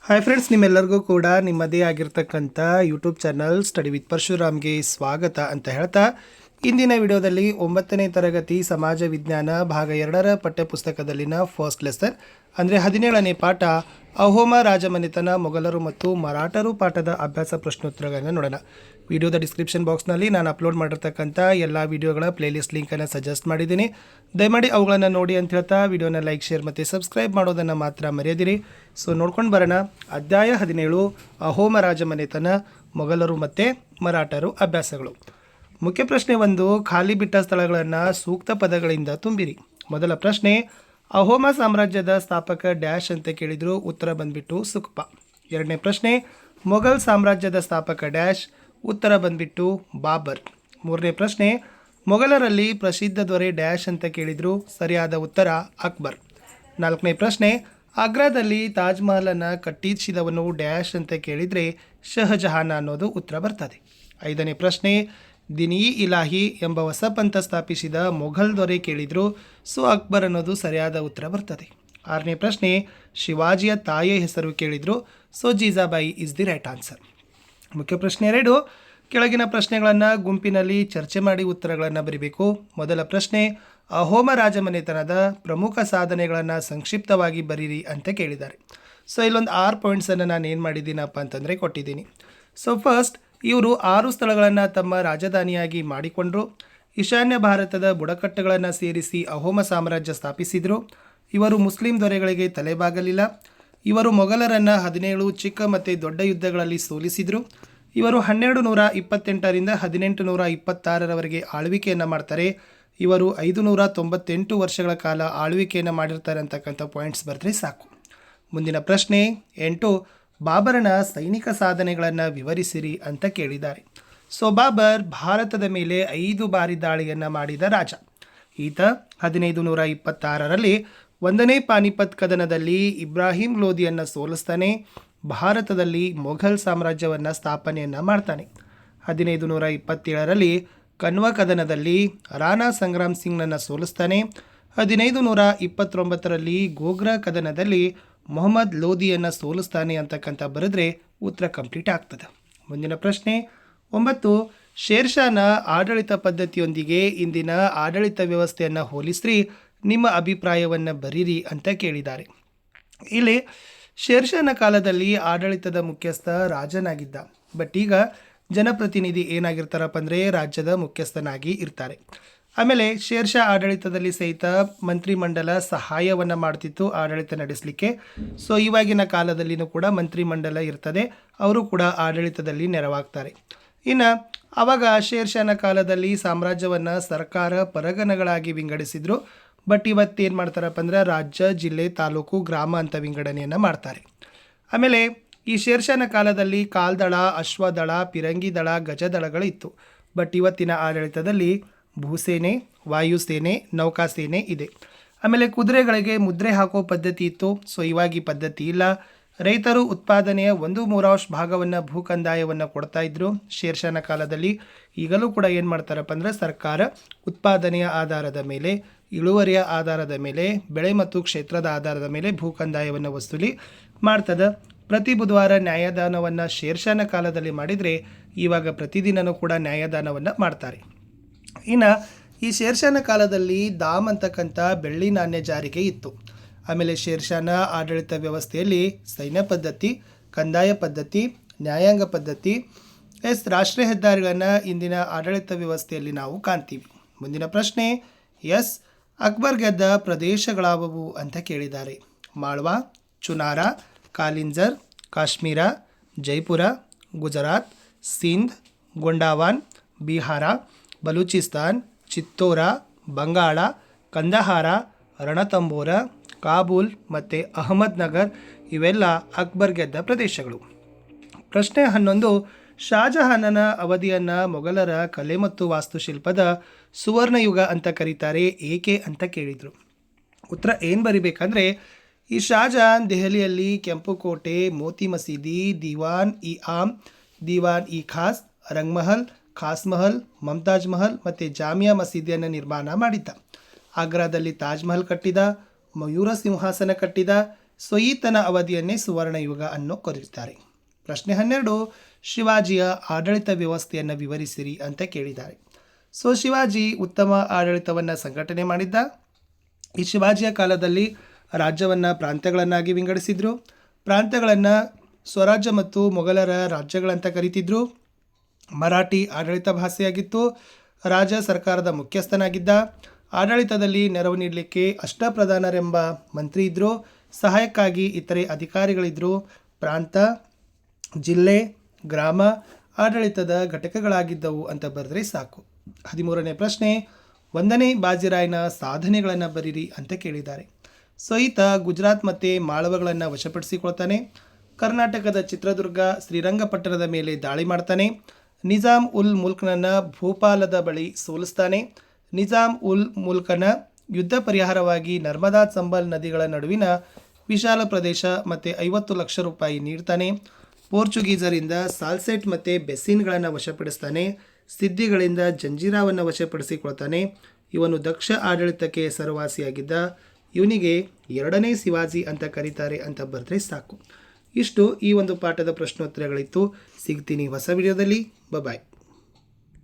Hi friends, ನಿಮ್ಮೆಲ್ಲರಿಗೂ ಕೂಡ ನಿಮ್ಮದೇ ಆಗಿರ್ತಕ್ಕಂಥ ಯೂಟ್ಯೂಬ್ ಚಾನಲ್ ಸ್ಟಡಿ ವಿತ್ ಪರಶುರಾಮ್ಗೆ ಸ್ವಾಗತ ಅಂತ ಹೇಳ್ತಾ, ಇಂದಿನ ವಿಡಿಯೋದಲ್ಲಿ 9ನೇ ತರಗತಿ ಸಮಾಜ ವಿಜ್ಞಾನ ಭಾಗ 2ರ ಪಠ್ಯಪುಸ್ತಕದಲ್ಲಿನ ಫಸ್ಟ್ ಲೆಸನ್ ಅಂದರೆ 17ನೇ ಪಾಠ ಅಹೋಮ ರಾಜಮನೆತನ ಮೊಘಲರು ಮತ್ತು ಮರಾಠರು ಪಾಠದ ಅಭ್ಯಾಸ ಪ್ರಶ್ನೋತ್ತರಗಳನ್ನು ನೋಡೋಣ. ವಿಡಿಯೋದ ಡಿಸ್ಕ್ರಿಪ್ಷನ್ ಬಾಕ್ಸ್ನಲ್ಲಿ ನಾನು ಅಪ್ಲೋಡ್ ಮಾಡಿರ್ತಕ್ಕಂಥ ಎಲ್ಲ ವಿಡಿಯೋಗಳ ಪ್ಲೇಲಿಸ್ಟ್ ಲಿಂಕನ್ನು ಸಜೆಸ್ಟ್ ಮಾಡಿದ್ದೀನಿ. ದಯಮಾಡಿ ಅವುಗಳನ್ನು ನೋಡಿ ಅಂತ ಹೇಳ್ತಾ ವಿಡಿಯೋನ ಲೈಕ್, ಶೇರ್ ಮತ್ತು ಸಬ್ಸ್ಕ್ರೈಬ್ ಮಾಡೋದನ್ನು ಮಾತ್ರ ಮರೆಯದಿರಿ. ಸೊ ನೋಡ್ಕೊಂಡು ಬರೋಣ. ಅಧ್ಯಾಯ 17 ಅಹೋಮ ರಾಜಮನೆತನ ಮೊಘಲರು ಮತ್ತು ಮರಾಠರು ಅಭ್ಯಾಸಗಳು. ಮುಖ್ಯ ಪ್ರಶ್ನೆ 1, ಖಾಲಿ ಬಿಟ್ಟ ಸ್ಥಳಗಳನ್ನು ಸೂಕ್ತ ಪದಗಳಿಂದ ತುಂಬಿರಿ. ಮೊದಲ ಪ್ರಶ್ನೆ, ಅಹೋಮ ಸಾಮ್ರಾಜ್ಯದ ಸ್ಥಾಪಕ ಡ್ಯಾಶ್ ಅಂತ ಕೇಳಿದ್ರು, ಉತ್ತರ ಬಂದ್ಬಿಟ್ಟು ಸುಕ್ಪ. ಎರಡನೇ ಪ್ರಶ್ನೆ, ಮೊಘಲ್ ಸಾಮ್ರಾಜ್ಯದ ಸ್ಥಾಪಕ ಡ್ಯಾಶ್, ಉತ್ತರ ಬಂದ್ಬಿಟ್ಟು ಬಾಬರ್. ಮೂರನೇ ಪ್ರಶ್ನೆ, ಮೊಘಲರಲ್ಲಿ ಪ್ರಸಿದ್ಧ ದೊರೆ ಡ್ಯಾಶ್ ಅಂತ ಕೇಳಿದ್ರು, ಸರಿಯಾದ ಉತ್ತರ ಅಕ್ಬರ್. ನಾಲ್ಕನೇ ಪ್ರಶ್ನೆ, ಆಗ್ರಾದಲ್ಲಿ ತಾಜ್ ಮಹಲನ್ನು ಕಟ್ಟಿಸಿದವನು ಡ್ಯಾಶ್ ಅಂತ ಕೇಳಿದರೆ ಶಹಜಹಾನ್ ಅನ್ನೋದು ಉತ್ತರ ಬರ್ತದೆ. ಐದನೇ ಪ್ರಶ್ನೆ, ದಿನೀ ಇಲಾಹಿ ಎಂಬ ಹೊಸ ಪಂಥ ಸ್ಥಾಪಿಸಿದ ಮೊಘಲ್ ದೊರೆ ಕೇಳಿದ್ರು, ಸೊ ಅಕ್ಬರ್ ಅನ್ನೋದು ಸರಿಯಾದ ಉತ್ತರ ಬರ್ತದೆ. ಆರನೇ ಪ್ರಶ್ನೆ, ಶಿವಾಜಿಯ ತಾಯಿಯ ಹೆಸರು ಕೇಳಿದ್ರು, so Jijabai is the right answer. ಮುಖ್ಯ ಪ್ರಶ್ನೆ 2, ಕೆಳಗಿನ ಪ್ರಶ್ನೆಗಳನ್ನು ಗುಂಪಿನಲ್ಲಿ ಚರ್ಚೆ ಮಾಡಿ ಉತ್ತರಗಳನ್ನು ಬರೀಬೇಕು. ಮೊದಲ ಪ್ರಶ್ನೆ, ಅಹೋಮ ರಾಜಮನೆತನದ ಪ್ರಮುಖ ಸಾಧನೆಗಳನ್ನು ಸಂಕ್ಷಿಪ್ತವಾಗಿ ಬರೀರಿ ಅಂತ ಕೇಳಿದ್ದಾರೆ. ಸೊ ಇಲ್ಲೊಂದು 6 ಪಾಯಿಂಟ್ಸನ್ನು ನಾನು ಏನು ಮಾಡಿದ್ದೀನಪ್ಪ ಅಂತಂದರೆ ಕೊಟ್ಟಿದ್ದೀನಿ. ಸೊ ಫಸ್ಟ್, ಇವರು 6 ಸ್ಥಳಗಳನ್ನು ತಮ್ಮ ರಾಜಧಾನಿಯಾಗಿ ಮಾಡಿಕೊಂಡರು. ಈಶಾನ್ಯ ಭಾರತದ ಬುಡಕಟ್ಟುಗಳನ್ನು ಸೇರಿಸಿ ಅಹೋಮ ಸಾಮ್ರಾಜ್ಯ ಸ್ಥಾಪಿಸಿದರು. ಇವರು ಮುಸ್ಲಿಂ ದೊರೆಗಳಿಗೆ ತಲೆಬಾಗಲಿಲ್ಲ. ಇವರು ಮೊಘಲರನ್ನು 17 ಚಿಕ್ಕ ಮತ್ತು ದೊಡ್ಡ ಯುದ್ಧಗಳಲ್ಲಿ ಸೋಲಿಸಿದರು. ಇವರು 1228ರಿಂದ 1826ರವರೆಗೆ ಆಳ್ವಿಕೆಯನ್ನು ಮಾಡ್ತಾರೆ. ಇವರು 598 ವರ್ಷಗಳ ಕಾಲ ಆಳ್ವಿಕೆಯನ್ನು ಮಾಡಿರ್ತಾರೆ ಅಂತಕ್ಕಂಥ ಪಾಯಿಂಟ್ಸ್ ಬರೆದ್ರೆ ಸಾಕು. ಮುಂದಿನ ಪ್ರಶ್ನೆ 8, ಬಾಬರನ ಸೈನಿಕ ಸಾಧನೆಗಳನ್ನು ವಿವರಿಸಿರಿ ಅಂತ ಕೇಳಿದ್ದಾರೆ. ಸೊ ಬಾಬರ್ ಭಾರತದ ಮೇಲೆ 5 ಬಾರಿ ದಾಳಿಯನ್ನು ಮಾಡಿದ ರಾಜ. ಈತ 1526ರಲ್ಲಿ 1ನೇ ಪಾನಿಪತ್ ಕದನದಲ್ಲಿ ಇಬ್ರಾಹಿಂ ಲೋಧಿಯನ್ನು ಸೋಲಿಸ್ತಾನೆ. ಭಾರತದಲ್ಲಿ ಮೊಘಲ್ ಸಾಮ್ರಾಜ್ಯವನ್ನು ಸ್ಥಾಪನೆಯನ್ನು ಮಾಡ್ತಾನೆ. 1527ರಲ್ಲಿ ಕನ್ವ ಕದನದಲ್ಲಿ ರಾಣಾ ಸಂಗ್ರಾಮ್ ಸಿಂಗ್ನನ್ನು ಸೋಲಿಸ್ತಾನೆ. 1529ರಲ್ಲಿ ಗೋಗ್ರಾ ಕದನದಲ್ಲಿ ಮೊಹಮ್ಮದ್ ಲೋಧಿಯನ್ನು ಸೋಲಿಸ್ತಾನೆ ಅಂತಕ್ಕಂಥ ಬರೆದ್ರೆ ಉತ್ತರ ಕಂಪ್ಲೀಟ್ ಆಗ್ತದೆ. ಮುಂದಿನ ಪ್ರಶ್ನೆ 9, ಶೇರ್ಷಾನ ಆಡಳಿತ ಪದ್ಧತಿಯೊಂದಿಗೆ ಇಂದಿನ ಆಡಳಿತ ವ್ಯವಸ್ಥೆಯನ್ನು ಹೋಲಿಸ್ರಿ, ನಿಮ್ಮ ಅಭಿಪ್ರಾಯವನ್ನು ಬರೀರಿ ಅಂತ ಕೇಳಿದ್ದಾರೆ. ಇಲ್ಲಿ ಶೇರ್ಷಾನ ಕಾಲದಲ್ಲಿ ಆಡಳಿತದ ಮುಖ್ಯಸ್ಥ ರಾಜನಾಗಿದ್ದ, ಬಟ್ ಈಗ ಜನಪ್ರತಿನಿಧಿ ಏನಾಗಿರ್ತಾರಪ್ಪ ಅಂದರೆ ರಾಜ್ಯದ ಮುಖ್ಯಸ್ಥನಾಗಿ ಇರ್ತಾರೆ. ಆಮೇಲೆ ಶೇರ್ಷಾ ಆಡಳಿತದಲ್ಲಿ ಸಹಿತ ಮಂತ್ರಿಮಂಡಲ ಸಹಾಯವನ್ನು ಮಾಡ್ತಿತ್ತು ಆಡಳಿತ ನಡೆಸಲಿಕ್ಕೆ. ಸೊ ಇವಾಗಿನ ಕಾಲದಲ್ಲಿನೂ ಕೂಡ ಮಂತ್ರಿಮಂಡಲ ಇರ್ತದೆ, ಅವರು ಕೂಡ ಆಡಳಿತದಲ್ಲಿ ನೆರವಾಗ್ತಾರೆ. ಇನ್ನು ಆವಾಗ ಶೇರ್ಷಾನ ಕಾಲದಲ್ಲಿ ಸಾಮ್ರಾಜ್ಯವನ್ನು ಸರ್ಕಾರ ಪರಗಣಗಳಾಗಿ ವಿಂಗಡಿಸಿದ್ರು. ಬಟ್ ಇವತ್ತೇನು ಮಾಡ್ತಾರಪ್ಪ ಅಂದರೆ ರಾಜ್ಯ, ಜಿಲ್ಲೆ, ತಾಲೂಕು, ಗ್ರಾಮ ಅಂತ ವಿಂಗಡಣೆಯನ್ನು ಮಾಡ್ತಾರೆ. ಆಮೇಲೆ ಈ ಶೇರ್ಷಾನ ಕಾಲದಲ್ಲಿ ಕಾಲ್ದಳ, ಅಶ್ವದಳ, ಪಿರಂಗಿ ದಳ, ಗಜದಳಗಳು ಇತ್ತು. ಬಟ್ ಇವತ್ತಿನ ಆಡಳಿತದಲ್ಲಿ ಭೂಸೇನೆ, ವಾಯುಸೇನೆ, ನೌಕಾಸೇನೆ ಇದೆ. ಆಮೇಲೆ ಕುದುರೆಗಳಿಗೆ ಮುದ್ರೆ ಹಾಕೋ ಪದ್ಧತಿ ಇತ್ತು. ಸೊ ಇವಾಗ ಈ ಪದ್ಧತಿ ಇಲ್ಲ. ರೈತರು ಉತ್ಪಾದನೆಯ 1/3 ಭಾಗವನ್ನು ಭೂಕಂದಾಯವನ್ನು ಕೊಡ್ತಾ ಇದ್ರು ಶೇರ್ಷಾನ ಕಾಲದಲ್ಲಿ. ಈಗಲೂ ಕೂಡ ಏನು ಮಾಡ್ತಾರಪ್ಪ ಅಂದರೆ ಸರ್ಕಾರ ಉತ್ಪಾದನೆಯ ಆಧಾರದ ಮೇಲೆ, ಇಳುವರಿಯ ಆಧಾರದ ಮೇಲೆ, ಬೆಳೆ ಮತ್ತು ಕ್ಷೇತ್ರದ ಆಧಾರದ ಮೇಲೆ ಭೂಕಂದಾಯವನ್ನು ವಸೂಲಿ ಮಾಡ್ತದೆ. ಪ್ರತಿ ಬುಧವಾರ ನ್ಯಾಯದಾನವನ್ನು ಶೇರ್ಷಾನ ಕಾಲದಲ್ಲಿ ಮಾಡಿದರೆ ಇವಾಗ ಪ್ರತಿದಿನವೂ ಕೂಡ ನ್ಯಾಯದಾನವನ್ನು ಮಾಡ್ತಾರೆ. ಇನ್ನು ಈ ಶೇರ್ಷಾನ ಕಾಲದಲ್ಲಿ ದಾಮ್ ಅಂತಕ್ಕಂಥ ಬೆಳ್ಳಿ ನಾಣ್ಯ ಜಾರಿಗೆ ಇತ್ತು. ಆಮೇಲೆ ಶೇರ್ಷಾನ ಆಡಳಿತ ವ್ಯವಸ್ಥೆಯಲ್ಲಿ ಸೈನ್ಯ ಪದ್ಧತಿ, ಕಂದಾಯ ಪದ್ಧತಿ, ನ್ಯಾಯಾಂಗ ಪದ್ಧತಿ, ರಾಷ್ಟ್ರೀಯ ಹೆದ್ದಾರಿಗಳನ್ನು ಇಂದಿನ ಆಡಳಿತ ವ್ಯವಸ್ಥೆಯಲ್ಲಿ ನಾವು ಕಾಣ್ತೀವಿ. ಮುಂದಿನ ಪ್ರಶ್ನೆ ಎಸ್, ಅಕ್ಬರ್ ಗೆದ್ದ ಪ್ರದೇಶಗಳಾವವು ಅಂತ ಕೇಳಿದ್ದಾರೆ. ಮಾಳ್ವಾ, ಚುನಾರ, ಕಾಲಿಂಜರ್, ಕಾಶ್ಮೀರ, ಜೈಪುರ, ಗುಜರಾತ್, ಸಿಂಧ್, ಗೊಂಡಾವಾನ್, ಬಿಹಾರ, ಬಲೂಚಿಸ್ತಾನ್, ಚಿತ್ತೋರ, ಬಂಗಾಳ, ಕಂದಹಾರ, ರಣತಂಬೋರ, ಕಾಬೂಲ್ ಮತ್ತು ಅಹಮದ್ ನಗರ್ ಇವೆಲ್ಲ ಅಕ್ಬರ್ ಗೆದ್ದ ಪ್ರದೇಶಗಳು. ಪ್ರಶ್ನೆ 11, ಶಾಜಹಾನನ ಅವಧಿಯನ್ನು ಮೊಘಲರ ಕಲೆ ಮತ್ತು ವಾಸ್ತುಶಿಲ್ಪದ ಸುವರ್ಣಯುಗ ಅಂತ ಕರೀತಾರೆ, ಏಕೆ ಅಂತ ಕೇಳಿದರು. ಉತ್ತರ ಏನು ಬರಿಬೇಕಂದ್ರೆ, ಈ ಶಾಜಹಾನ್ ದೆಹಲಿಯಲ್ಲಿ ಕೆಂಪು ಕೋಟೆ, ಮೋತಿ ಮಸೀದಿ, ದಿವಾನ್ ಇ ಆಮ್, ದಿವಾನ್ ಇ ಖಾಸ್, ರಂಗ್ಮಹಲ್, ಖಾಸ್ ಮಹಲ್, ಮಮ್ತಾಜ್ ಮಹಲ್ ಮತ್ತು ಜಾಮಿಯಾ ಮಸೀದಿಯನ್ನು ನಿರ್ಮಾಣ ಮಾಡಿದ್ದ. ಆಗ್ರಾದಲ್ಲಿ ತಾಜ್ ಮಹಲ್ ಕಟ್ಟಿದ, ಮಯೂರ ಸಿಂಹಾಸನ ಕಟ್ಟಿದ, ಸೊ ಈತನ ಅವಧಿಯನ್ನೇ ಸುವರ್ಣಯುಗ ಅನ್ನೋ ಕರೆಯುತ್ತಾರೆ. ಪ್ರಶ್ನೆ 12, ಶಿವಾಜಿಯ ಆಡಳಿತ ವ್ಯವಸ್ಥೆಯನ್ನು ವಿವರಿಸಿರಿ ಅಂತ ಕೇಳಿದ್ದಾರೆ. ಸೊ ಶಿವಾಜಿ ಉತ್ತಮ ಆಡಳಿತವನ್ನು ಸಂಘಟನೆ ಮಾಡಿದ್ದ. ಈ ಶಿವಾಜಿಯ ಕಾಲದಲ್ಲಿ ರಾಜ್ಯವನ್ನು ಪ್ರಾಂತ್ಯಗಳನ್ನಾಗಿ ವಿಂಗಡಿಸಿದ್ರು. ಪ್ರಾಂತ್ಯಗಳನ್ನು ಸ್ವರಾಜ್ಯ ಮತ್ತು ಮೊಘಲರ ರಾಜ್ಯಗಳಂತ ಕರೀತಿದ್ರು. ಮರಾಠಿ ಆಡಳಿತ ಭಾಷೆಯಾಗಿತ್ತು. ರಾಜ ಸರ್ಕಾರದ ಮುಖ್ಯಸ್ಥನಾಗಿದ್ದ. ಆಡಳಿತದಲ್ಲಿ ನೆರವು ನೀಡಲಿಕ್ಕೆ ಅಷ್ಟಪ್ರಧಾನರೆಂಬ ಮಂತ್ರಿ ಇದ್ದರು. ಸಹಾಯಕ್ಕಾಗಿ ಇತರೆ ಅಧಿಕಾರಿಗಳಿದ್ದರು. ಪ್ರಾಂತ, ಜಿಲ್ಲೆ, ಗ್ರಾಮ ಆಡಳಿತದ ಘಟಕಗಳಾಗಿದ್ದವು ಅಂತ ಬರೆದ್ರೆ ಸಾಕು. 13ನೇ ಪ್ರಶ್ನೆ, 1ನೇ ಬಾಜಿರಾಯನ ಸಾಧನೆಗಳನ್ನು ಬರೀರಿ ಅಂತ ಕೇಳಿದ್ದಾರೆ. ಸೊ ಈತ ಗುಜರಾತ್ ಮತ್ತು ಮಾಳವಗಳನ್ನು ವಶಪಡಿಸಿಕೊಳ್ತಾನೆ. ಕರ್ನಾಟಕದ ಚಿತ್ರದುರ್ಗ, ಶ್ರೀರಂಗಪಟ್ಟಣದ ಮೇಲೆ ದಾಳಿ ಮಾಡ್ತಾನೆ. ನಿಜಾಮ್ ಉಲ್ ಮುಲ್ಕ್ನನ್ನು ಭೋಪಾಲದ ಬಳಿ ಸೋಲಿಸ್ತಾನೆ. ನಿಜಾಮ್ ಉಲ್ ಮುಲ್ಕನ ಯುದ್ಧ ಪರಿಹಾರವಾಗಿ ನರ್ಮದಾ ಚಂಬಲ್ ನದಿಗಳ ನಡುವಿನ ವಿಶಾಲ ಪ್ರದೇಶ ಮತ್ತು 50 ಲಕ್ಷ ರೂಪಾಯಿ ನೀಡ್ತಾನೆ. ಪೋರ್ಚುಗೀಸರಿಂದ ಸಾಲ್ಸೆಟ್ ಮತ್ತು ಬೆಸ್ಸಿನ್ಗಳನ್ನು ವಶಪಡಿಸ್ತಾನೆ. ಸಿದ್ದಿಗಳಿಂದ ಜಂಜೀರಾವನ್ನು ವಶಪಡಿಸಿಕೊಳ್ತಾನೆ. ಇವನು ದಕ್ಷ ಆಡಳಿತಕ್ಕೆ ಹೆಸರುವಾಸಿಯಾಗಿದ್ದ. ಇವನಿಗೆ 2ನೇ ಶಿವಾಜಿ ಅಂತ ಕರೀತಾರೆ ಅಂತ ಬರೆದ್ರೆ ಸಾಕು. ಇಷ್ಟು ಈ ಒಂದು ಪಾಠದ ಪ್ರಶ್ನೋತ್ತರಗಳಿತ್ತು. ಸಿಗ್ತೀನಿ ಹೊಸ ವಿಡಿಯೋದಲ್ಲಿ. ಬಾಯ್.